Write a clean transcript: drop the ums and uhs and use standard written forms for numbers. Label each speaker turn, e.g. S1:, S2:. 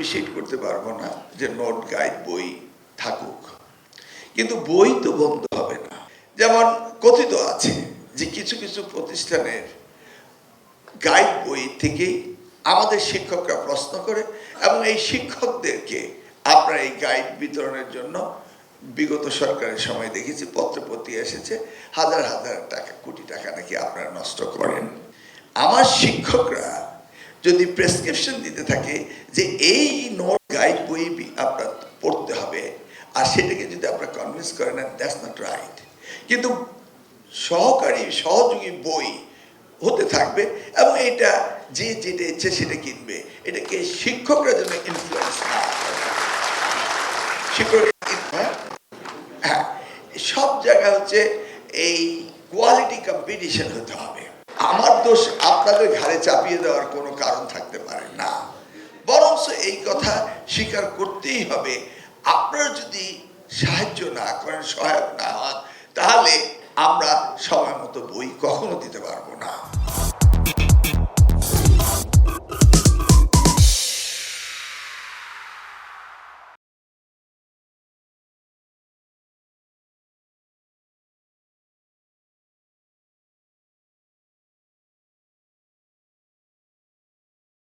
S1: Appreciate করতে পারবো না যে নোট গাইড বই থাকুক, কিন্তু বই তো বন্ধ হবে না। যেমন কথিত আছে যে কিছু কিছু প্রতিষ্ঠানের গাইড বই থেকেই আমাদের শিক্ষকরা প্রশ্ন করে, এবং এই শিক্ষকদেরকে আপনারা এই গাইড বিতরণের জন্য বিগত সরকারের সময় দেখেছি পত্রপত্রিকা এসেছে, হাজার হাজার টাকা, কোটি টাকা নাকি আপনারা নষ্ট করেন। আমার শিক্ষকরা যদি প্রেসক্রিপশন দিতে থাকে যে এই নোট গাইড বই আপনার পড়তে হবে, আর সেটাকে যদি আপনারা কনভিন্স করেন, দ্যাটস নট রাইট। কিন্তু সহযোগী বই হতে থাকবে, এবং এটা যে যেটা ইচ্ছে সেটা কিনবে। এটাকে শিক্ষকরা যেন ইনফ্লুয়েন্স না করে। শিক্ষক হ্যাঁ, সব জায়গায় হচ্ছে এই কোয়ালিটি কম্পিটিশন হতে হবে। আমার দোষ আপনাদের ঘাড়ে চাপিয়ে দেওয়ার কোনো কারণ থাকতে পারে না, বরং এই কথা স্বীকার করতেই হবে। আপনারা যদি সাহায্য না করেন, সহায়ক না হন, তাহলে আমরা সময় মতো বই কখনো দিতে পারবো না।